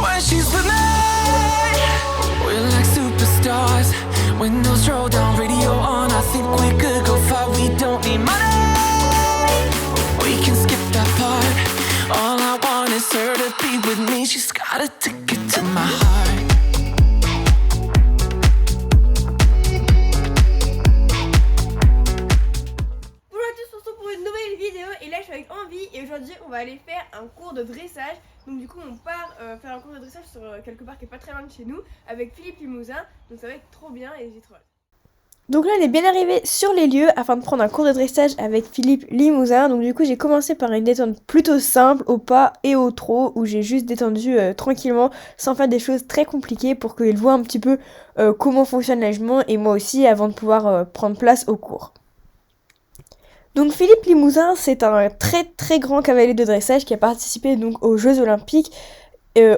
when she's with me. We're like superstars. Windows roll down, radio on. I think we could go far. We don't need money. We can skip that part. All I want is her to be with me. She's got a ticket to my heart. Et là je suis avec Envie et aujourd'hui on va aller faire un cours de dressage. Donc du coup on part faire un cours de dressage sur quelque part qui est pas très loin de chez nous avec Philippe Limousin. Donc ça va être trop bien et j'ai trop hâte. Donc là on est bien arrivé sur les lieux afin de prendre un cours de dressage avec Philippe Limousin. Donc du coup j'ai commencé par une détente plutôt simple au pas et au trot où j'ai juste détendu tranquillement sans faire des choses très compliquées pour qu'il voit un petit peu comment fonctionne l'allègement et moi aussi avant de pouvoir prendre place au cours. Donc Philippe Limousin, c'est un très très grand cavalier de dressage qui a participé donc aux Jeux Olympiques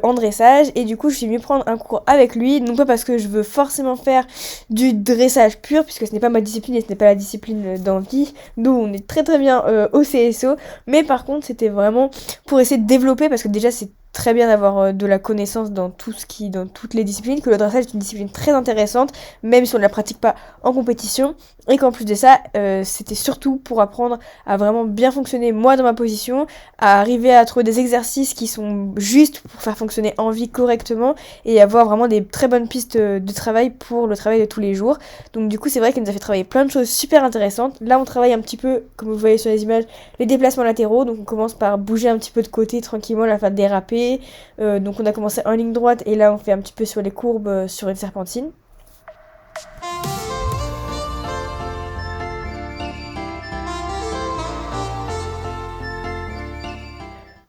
en dressage et du coup je suis venue prendre un cours avec lui, non pas parce que je veux forcément faire du dressage pur puisque ce n'est pas ma discipline et ce n'est pas la discipline d'Envie, nous on est très très bien au CSO, mais par contre c'était vraiment pour essayer de développer parce que déjà c'est très bien d'avoir de la connaissance dans toutes les disciplines, que le dressage est une discipline très intéressante, même si on ne la pratique pas en compétition, et qu'en plus de ça, c'était surtout pour apprendre à vraiment bien fonctionner moi dans ma position, à arriver à trouver des exercices qui sont justes pour faire fonctionner Envie correctement, et avoir vraiment des très bonnes pistes de travail pour le travail de tous les jours. Donc du coup c'est vrai qu'elle nous a fait travailler plein de choses super intéressantes. Là on travaille un petit peu, comme vous voyez sur les images, les déplacements latéraux, donc on commence par bouger un petit peu de côté tranquillement, la faire déraper. Donc on a commencé en ligne droite et là on fait un petit peu sur les courbes sur une serpentine.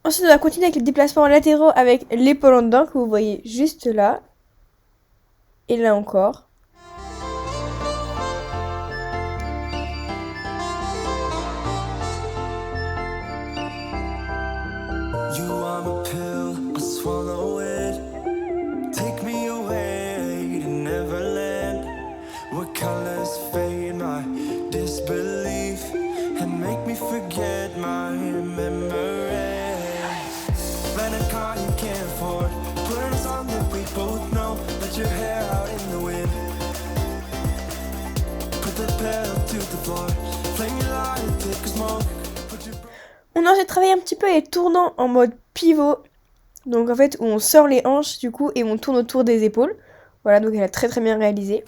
Ensuite on va continuer avec les déplacements latéraux avec l'épaule en dedans que vous voyez juste là. Et là encore. You are my pill, I swallow it. Take me away to Neverland, where colors fade my disbelief and make me forget my memories. Rent a car you can't afford, put on a song that we both know. Let your hair out in the wind, put the pedal to the floor, flame your light, take a smoke. On a ensuite travaillé un petit peu les tournants en mode pivot. Donc en fait où on sort les hanches du coup et on tourne autour des épaules. Voilà, donc elle a très très bien réalisé.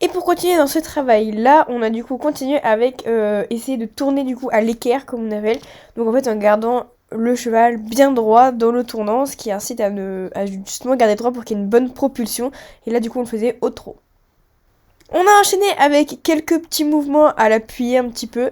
Et pour continuer dans ce travail là, on a du coup continué avec essayer de tourner du coup à l'équerre comme on appelle. Donc en fait en gardant le cheval bien droit dans le tournant, ce qui incite à justement garder droit pour qu'il y ait une bonne propulsion. Et là du coup on le faisait au trot. On a enchaîné avec quelques petits mouvements à l'appuyer un petit peu.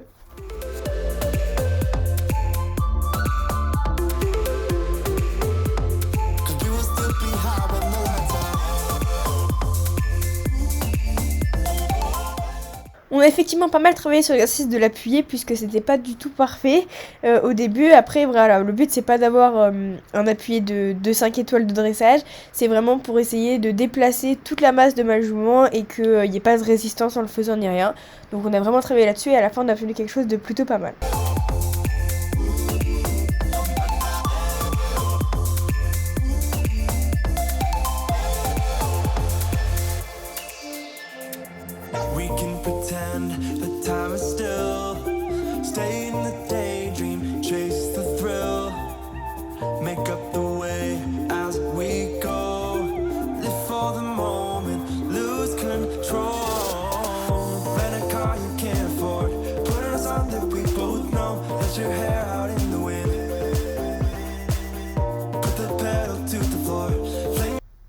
On a effectivement pas mal travaillé sur l'exercice de l'appuyer puisque c'était pas du tout parfait au début. Après voilà, le but c'est pas d'avoir un appuyé de 5 étoiles de dressage, c'est vraiment pour essayer de déplacer toute la masse de m'ajoumement et qu'il n'y ait pas de résistance en le faisant ni rien. Donc on a vraiment travaillé là-dessus et à la fin on a obtenu quelque chose de plutôt pas mal.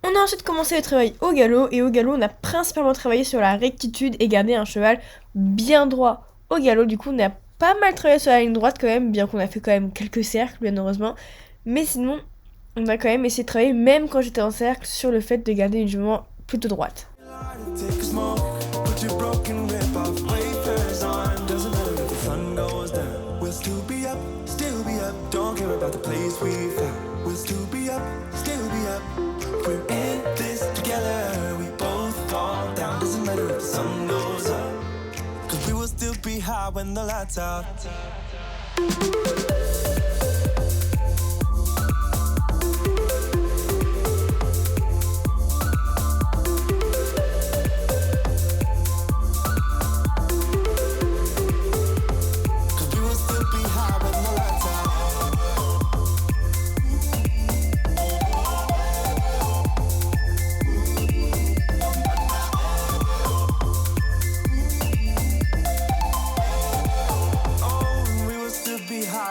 On a ensuite commencé le travail au galop et au galop on a principalement travaillé sur la rectitude et garder un cheval bien droit au galop. Du coup on a pas mal travaillé sur la ligne droite quand même, bien qu'on a fait quand même quelques cercles bien heureusement. Mais sinon on a quand même essayé de travailler même quand j'étais en cercle sur le fait de garder une jument plutôt droite. we found, we'll still be up, still be up. We're in this together, we both fall down. Doesn't matter if the sun goes up, 'cause we will still be high when the lights out.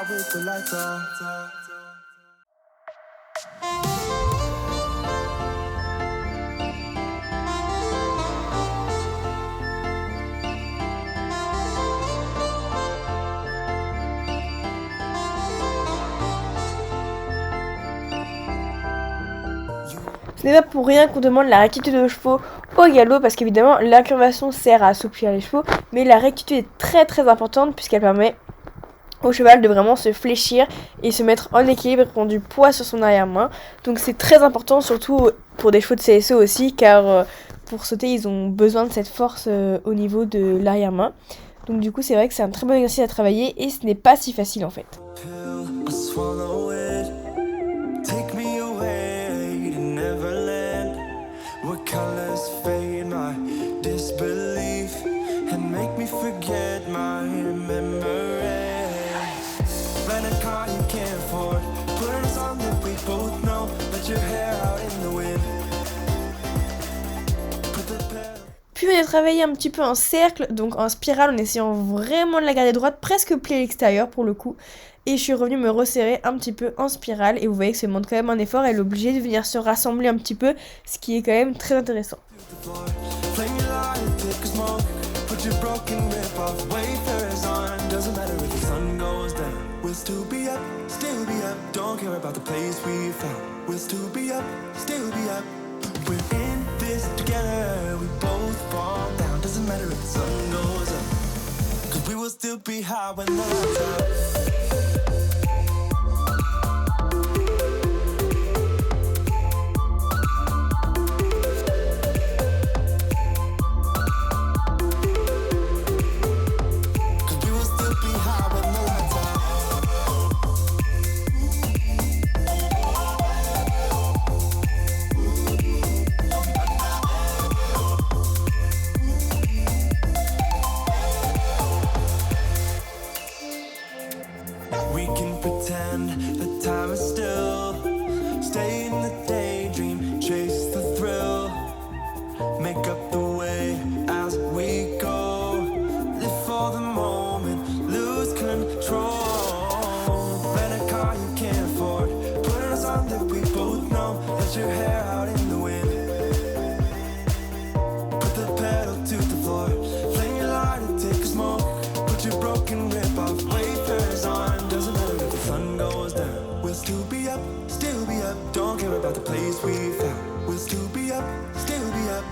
With the lights off. Ce n'est pas pour rien qu'on demande la rectitude de chevaux au galop, parce qu'évidemment l'incurvation sert à assouplir les chevaux, mais la rectitude est très très importante puisqu'elle permet au cheval de vraiment se fléchir et se mettre en équilibre et prendre du poids sur son arrière-main. Donc c'est très important, surtout pour des chevaux de CSO aussi, car pour sauter ils ont besoin de cette force au niveau de l'arrière-main. Donc du coup c'est vrai que c'est un très bon exercice à travailler et ce n'est pas si facile en fait. Puis on a travaillé un petit peu en cercle, donc en spirale, en essayant vraiment de la garder droite, presque pliée à l'extérieur pour le coup. Et je suis revenue me resserrer un petit peu en spirale, et vous voyez que ça demande quand même un effort, elle est obligée de venir se rassembler un petit peu, ce qui est quand même très intéressant. We will still be high when the lights out. We can pretend that time is still. Stay in the daydream, chase the thrill. Make up the way as we go. Live for the moment, lose control. Rent a car you can't afford. Put on a song that we both know. Let your hair out in the wind. Put the pedal to the floor. Flame your light and take a smoke. Put your broken rib off. Wafers on. We'll still be up, still be up. Don't care about the place we found. We'll still be up, still be up.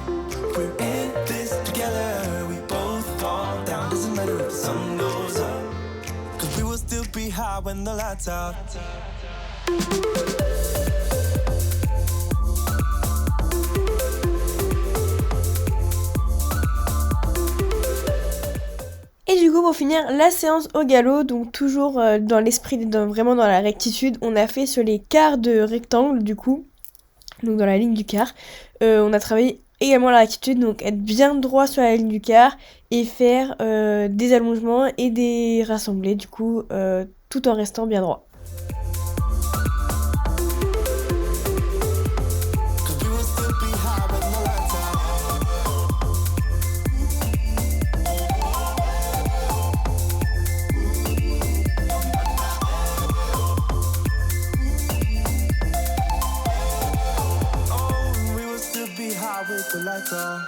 We're in this together. We both fall down. Doesn't matter if the sun goes up, 'cause we will still be high when the lights out. Et du coup pour finir la séance au galop, donc toujours dans l'esprit, vraiment dans la rectitude, on a fait sur les quarts de rectangle du coup, donc dans la ligne du quart. On a travaillé également la rectitude, donc être bien droit sur la ligne du quart et faire des allongements et des rassemblés du coup tout en restant bien droit. With the lights off.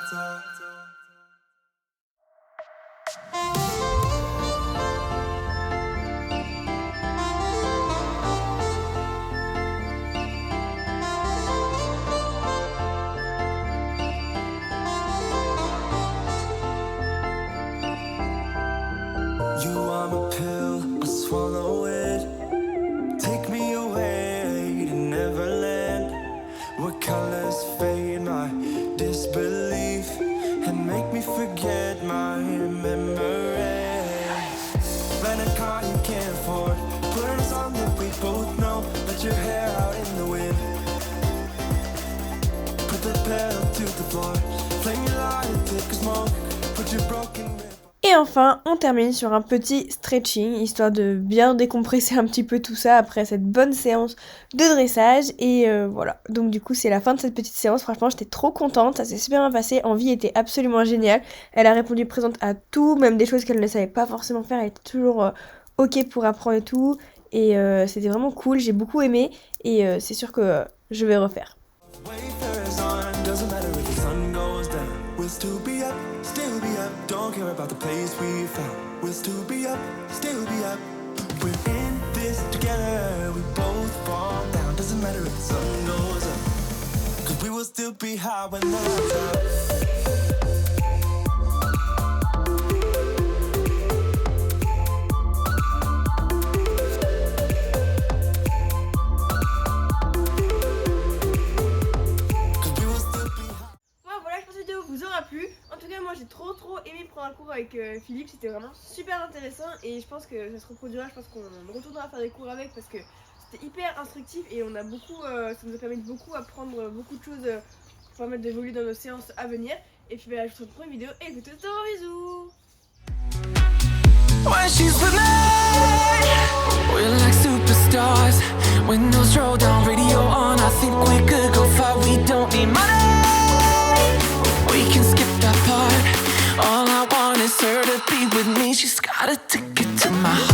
Spread your hair out in the wind. Put the pedal to the floor. Flame your light, take a smoke. Put your broken rib. Et enfin, on termine sur un petit stretching, histoire de bien décompresser un petit peu tout ça après cette bonne séance de dressage. Et voilà, donc du coup c'est la fin de cette petite séance. Franchement j'étais trop contente, ça s'est super bien passé. Envie était absolument géniale. Elle a répondu présente à tout, même des choses qu'elle ne savait pas forcément faire. Elle était toujours ok pour apprendre et tout. Et c'était vraiment cool, j'ai beaucoup aimé. Et c'est sûr que je vais refaire. Wayfarers on, doesn't matter if the sun goes down. We'll still be up, still be up. Don't care about the place we found. We'll still be up, still be up. We're in this together, we both fall down. Doesn't matter if the sun goes up. Cause we will still be high when the lights out. Vous aura plu. En tout cas moi j'ai trop aimé prendre un cours avec Philippe, c'était vraiment super intéressant et je pense que ça se reproduira, je pense qu'on retournera faire des cours avec parce que c'était hyper instructif et on a beaucoup, ça nous a permis de beaucoup apprendre beaucoup de choses pour permettre d'évoluer dans nos séances à venir. Et puis bah, je vous retrouve pour une vidéo et écoutez, bisous. When she's with me, we're like superstars. Windows roll down, radio on. I think we could go far. We don't need money. We can skip that part. All I want is her to be with me. She's got a ticket to my heart.